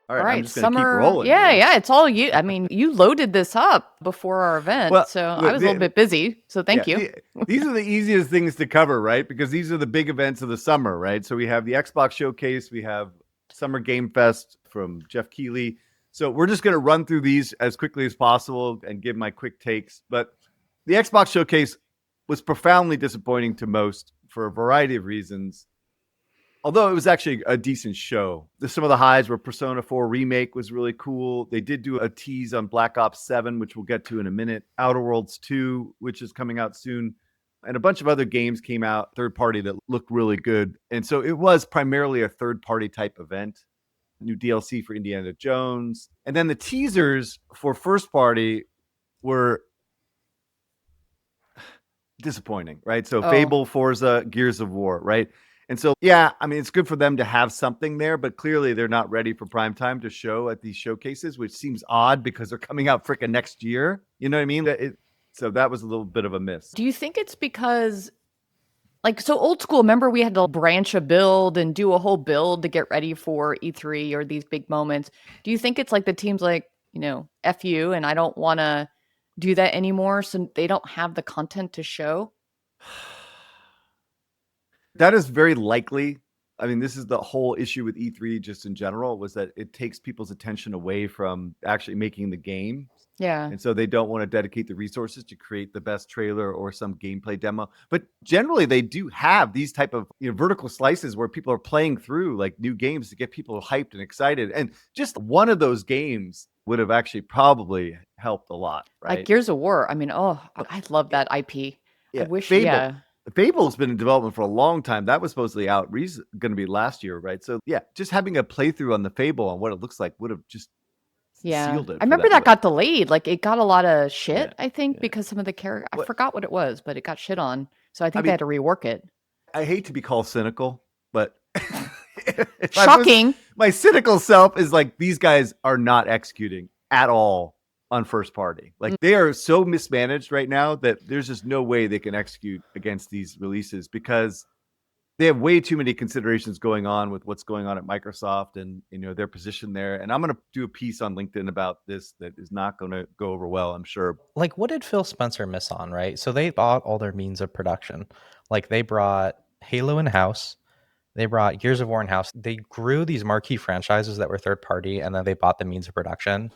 All All right, I'm right, just going to keep summer. rolling Yeah, here. yeah, it's all you. I mean, you loaded this up before our event, Well, so I look, was a little bit busy. So yeah, thank you. these are the easiest things to cover, right? Because these are the big events of the summer, right? So we have the Xbox Showcase, we have Summer Game Fest from Jeff Keighley. So we're just going to run through these as quickly as possible and give my quick takes. But the Xbox Showcase was profoundly disappointing to most for a variety of reasons. Although it was actually a decent show. Some of the highs were Persona 4 Remake was really cool. They did do a tease on Black Ops 7, which we'll get to in a minute. Outer Worlds 2, which is coming out soon. And a bunch of other games came out, third party, that looked really good. And so it was primarily a third party type event. New DLC for Indiana Jones. And then the teasers for first party were disappointing, right? So Oh, Fable, Forza, Gears of War, right? And so, yeah, I mean, it's good for them to have something there, but clearly they're not ready for prime time to show at these showcases, which seems odd because they're coming out freaking next year. You know what I mean? So that was a little bit of a miss. do you think it's because, like, so old school? Remember, we had to branch a build and do a whole build to get ready for E3 or these big moments. Do you think it's like the team's like, F you, and I don't want to do that anymore, so they don't have the content to show? That is very likely. I mean, this is the whole issue with E3 just in general, was that it takes people's attention away from actually making the game. Yeah. And so they don't want to dedicate the resources to create the best trailer or some gameplay demo. But generally they do have these type of vertical slices where people are playing through like new games to get people hyped and excited. And just one of those games would have actually probably helped a lot, Like right? Gears of War. I mean, oh, I love that IP. I Yeah, wish, Fable. yeah. Fable's been in development for a long time. That was supposedly out going to be last year, right? So yeah, just having a playthrough on the Fable on what it looks like would have just Yeah. sealed it I for remember that. that got delayed. Like it got a lot of Yeah, shit, I think, yeah. because some of the character I What forgot what it was, but it got shit on. So I I think they mean, had to rework it. I hate to be called cynical, but if I was Shocking. my cynical self is like these guys are not executing at all on first party. Like Mm. they are so mismanaged right now that there's just no way they can execute against these releases because they have way too many considerations going on with what's going on at Microsoft and their position there. And I'm going to do a piece on LinkedIn about this that is not going to go over well, I'm sure. Like, what did Phil Spencer miss on, right? So they bought all their means of production. Like, they brought Halo in house, they brought Gears of War in house. They grew these marquee franchises that were third party, and then they bought the means of production.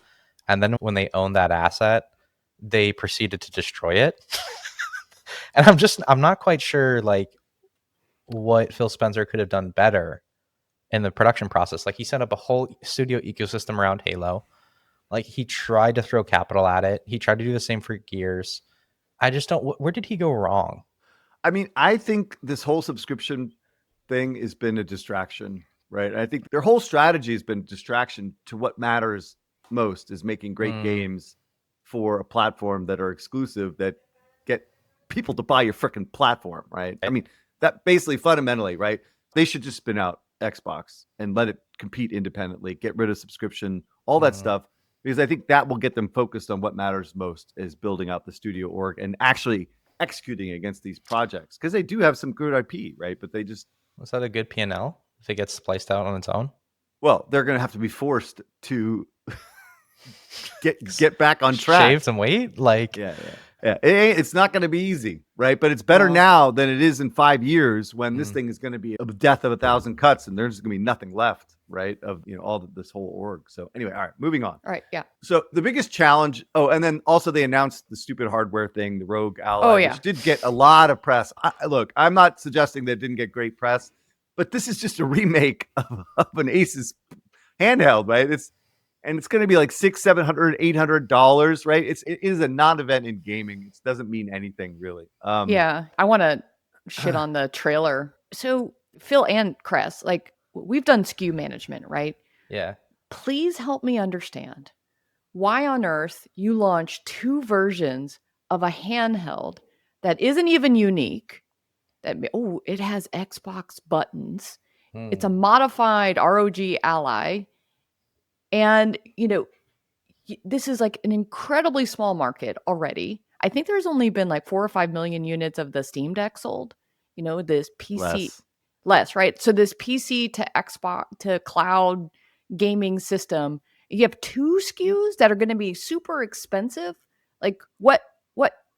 And then when they owned that asset, they proceeded to destroy it. And I'm not quite sure, like, what Phil Spencer could have done better in the production process. Like, he set up a whole studio ecosystem around Halo. Like, he tried to throw capital at it. He tried to do the same for Gears. I just don't. Where did he go wrong? I mean, I think this whole subscription thing has been a distraction, right? I think their whole strategy has been distraction to what matters most is making great Mm, games for a platform that are exclusive that get people to buy your freaking platform, right? I right. mean, that basically fundamentally, right? They should just spin out Xbox and let it compete independently, get rid of subscription, all that Mm. stuff, because I think that will get them focused on what matters most is building out the studio org and actually executing against these projects because they do have some good IP, right? But they just Was that a good P&L if it gets spliced out on its own? they're going to have to be forced to get back on Shave track. some weight? Like, Yeah, yeah. Yeah, it's not going to be easy, right? But it's better No. now than it is in 5 years when this mm, thing is going to be a death of 1,000 cuts, and there's going to be nothing left, right? Of this whole org. So anyway, all right, moving on. All right. Yeah. So the biggest challenge. Oh, and then also they announced the stupid hardware thing, the Rogue Oh Ally, yeah. which did get a lot of press. Look, I'm not suggesting that it didn't get great press, but this is just a remake of an Asus handheld, right? It's going to be like $600, $700, $800, right? It is a non-event in gaming. It doesn't mean anything really. Yeah. I want to shit on the trailer. So Phil and Cress, like we've done SKU management, right? yeah. Please help me understand why on earth you launch two versions of a handheld that isn't even unique. It has Xbox buttons. It's a Mm, modified ROG Ally. And, this is like an incredibly small market already. I think there's only been like 4 or 5 million units of the Steam Deck sold. This PC Less. less, right? So this PC to Xbox to cloud, gaming system. You have 2 SKUs that are going to be super expensive. Like what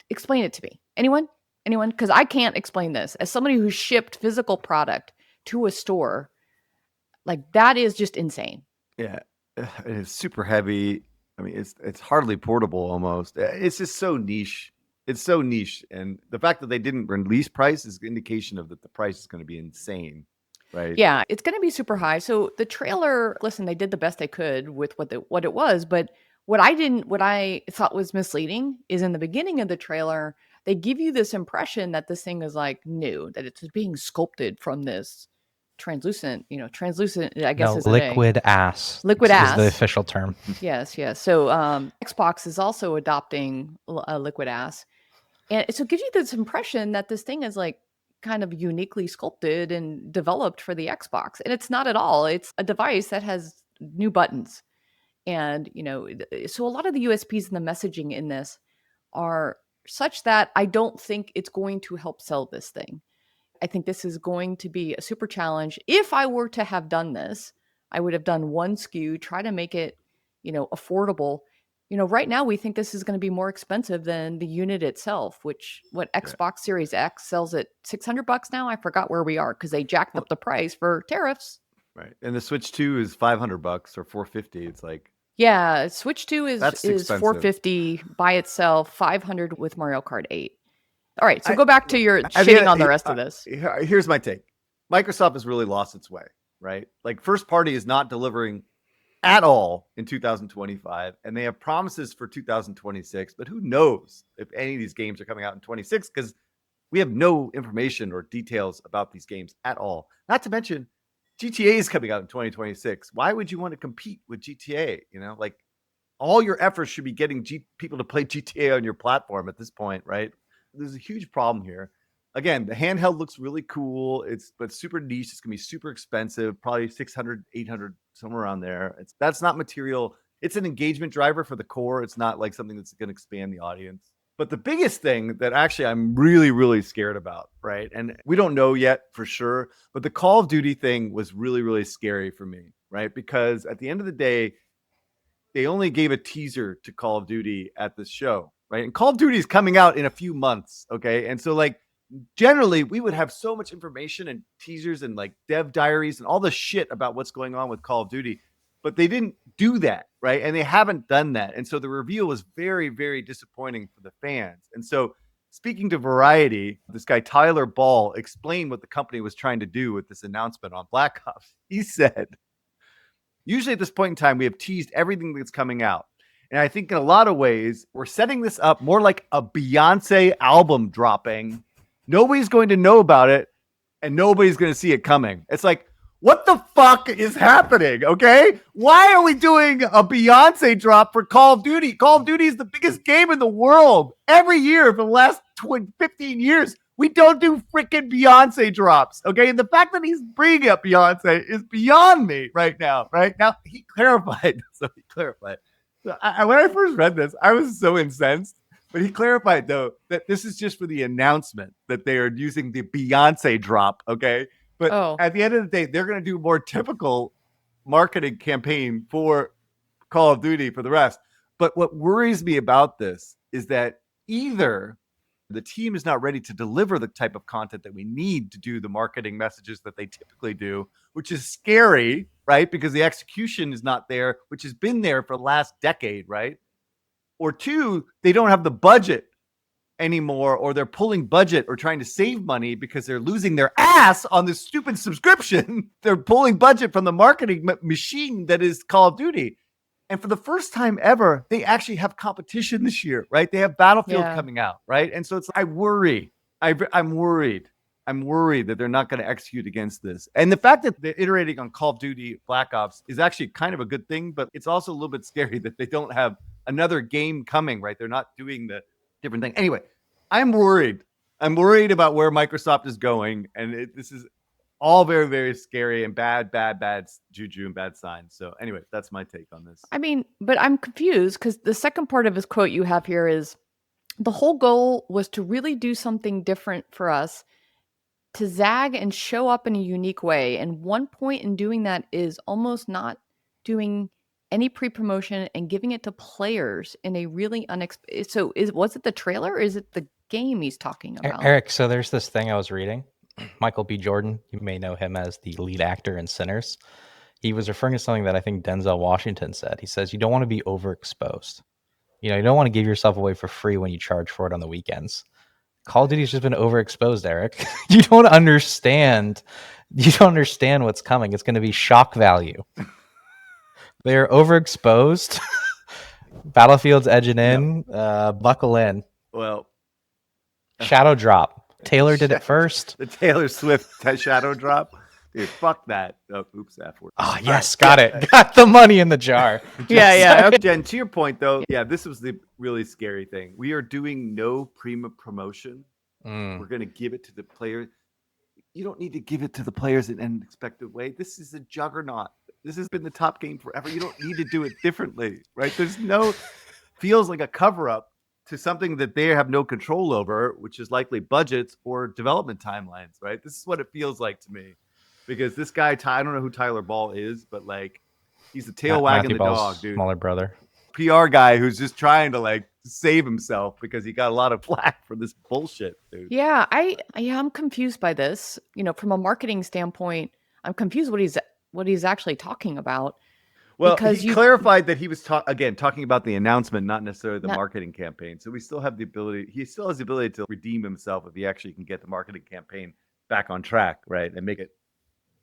explain it to me. Anyone? Cuz I can't explain this. As somebody who shipped physical product to a store, like that is just insane. Yeah, it is super heavy. I mean, it's hardly portable almost. It's just so niche. It's so niche, and the fact that they didn't release price is an indication of that the price is going to be insane, right? Yeah, it's going to be super high. So the trailer, listen, they did the best they could with what it was, but what I thought was misleading is in the beginning of the trailer, they give you this impression that this thing is like new, that it's being sculpted from this translucent, I guess No, is a liquid ass. Liquid is ass. the official term. Yes. So Xbox is also adopting liquid ass. And so it gives you this impression that this thing is like kind of uniquely sculpted and developed for the Xbox. And it's not at all. It's a device that has new buttons. And, so a lot of the USPs and the messaging in this are such that I don't think it's going to help sell this thing. I think this is going to be a super challenge. If I were to have done this, I would have done one SKU, try to make it, affordable. Right now we think this is going to be more expensive than the unit itself, which what Xbox Series X sells at $600 now. I forgot where we are because they jacked up the price for tariffs. Right. And the Switch 2 is $500 or $450. It's like, yeah, Switch 2 is expensive. $450 by itself, $500 with Mario Kart 8. All right, so go back to your shitting on the rest of this. Here's my take. Microsoft has really lost its way, right? Like first party is not delivering at all in 2025, and they have promises for 2026, but who knows if any of these games are coming out in 26 because we have no information or details about these games at all. Not to mention GTA is coming out in 2026. Why would you want to compete with GTA? Like all your efforts should be getting people to play GTA on your platform at this point, right? There's a huge problem here. Again, the handheld looks really cool. But super niche. It's gonna be super expensive, probably 600, 800, somewhere around there. That's not material. It's an engagement driver for the core. It's not like something that's gonna expand the audience. But the biggest thing that actually I'm really, really scared about, right? And we don't know yet for sure, but the Call of Duty thing was really, really scary for me, right? Because at the end of the day, they only gave a teaser to Call of Duty at this show, right? And Call of Duty is coming out in a few months, okay? And so like generally we would have so much information and teasers and like dev diaries and all the shit about what's going on with Call of Duty, but they didn't do that, right? And they haven't done that. And so the reveal was very, very disappointing for the fans. And so speaking to Variety, this guy Tyler Ball explained what the company was trying to do with this announcement on Black Ops. He said, usually at this point in time, we have teased everything that's coming out. And I think in a lot of ways, we're setting this up more like a Beyonce album dropping. Nobody's going to know about it, and nobody's going to see it coming. It's like, what the fuck is happening, okay? Why are we doing a Beyonce drop for Call of Duty? Call of Duty is the biggest game in the world. Every year for the last 15 years, we don't do freaking Beyonce drops, okay? And the fact that he's bringing up Beyonce is beyond me right now, right? Now, he clarified. So when I first read this, I was so incensed. But he clarified, though, that this is just for the announcement that they are using the Beyonce drop, okay? But at the end of the day, they're going to do a more typical marketing campaign for Call of Duty for the rest. But what worries me about this is that either the team is not ready to deliver the type of content that we need to do the marketing messages that they typically do, which is scary, right? Because the execution is not there, which has been there for the last decade, right? Or two, they don't have the budget anymore, or they're pulling budget or trying to save money because they're losing their ass on this stupid subscription. They're pulling budget from the marketing machine that is Call of Duty. And for the first time ever, they actually have competition this year, right? They have Battlefield coming out, right? And so it's, I'm worried. I'm worried that they're not going to execute against this. And the fact that they're iterating on Call of Duty Black Ops is actually kind of a good thing, but it's also a little bit scary that they don't have another game coming, right? They're not doing the different thing. Anyway, I'm worried. I'm worried about where Microsoft is going. And this is all very, very scary and bad juju and bad signs. So anyway, that's my take on this. I mean, but I'm confused because the second part of his quote you have here is the whole goal was to really do something different for us, to zag and show up in a unique way. And one point in doing that is almost not doing any pre-promotion and giving it to players in a really unexpected. So was it the trailer or is it the game he's talking about? Eric, so there's this thing I was reading. Michael B. Jordan, you may know him as the lead actor in Sinners. He was referring to something that I think Denzel Washington said. He says, you don't want to be overexposed. You don't want to give yourself away for free when you charge for it on the weekends. Call of Duty's just been overexposed, Eric. You don't understand what's coming. It's going to be shock value. They're overexposed. Battlefield's edging in. Buckle in. Well, Shadow drop. Taylor did it first. The Taylor Swift shadow drop. Dude, fuck that. Oh, oops, F word. Oh, yes, got it. Got the money in the jar. Yeah. Okay. Jen, to your point, though, yeah, this was the really scary thing. We are doing no promotion. We're going to give it to the players. You don't need to give it to the players in an unexpected way. This is a juggernaut. This has been the top game forever. You don't need to do it differently, right? Feels like a cover-up to something that they have no control over, which is likely budgets or development timelines, right? This is what it feels like to me. Because this guy, I don't know who Tyler Ball is, but like, he's the tail wagging the dog, dude. Smaller brother. PR guy who's just trying to like save himself because he got a lot of flack for this bullshit, dude. Yeah, I'm confused by this. From a marketing standpoint, I'm confused what he's actually talking about. Well, he clarified that he was talking about the announcement, not necessarily the marketing campaign. So he still has the ability to redeem himself if he actually can get the marketing campaign back on track, right? And make it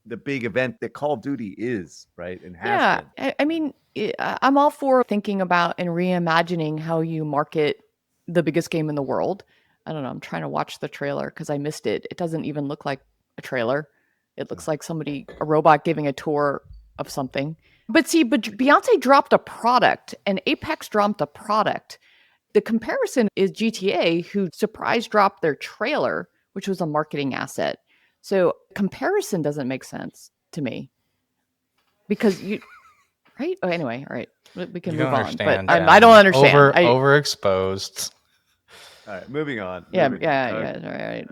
the big event that Call of Duty is, right? And has been. I mean, I'm all for thinking about and reimagining how you market the biggest game in the world. I don't know. I'm trying to watch the trailer because I missed it. It doesn't even look like a trailer. It looks like a robot giving a tour of something. But Beyonce dropped a product and Apex dropped a product. The comparison is GTA, who surprise dropped their trailer, which was a marketing asset. So comparison doesn't make sense to me because right? Oh, anyway, all right, we can move on. But I don't understand. Overexposed. All right, moving on. Yeah. All right.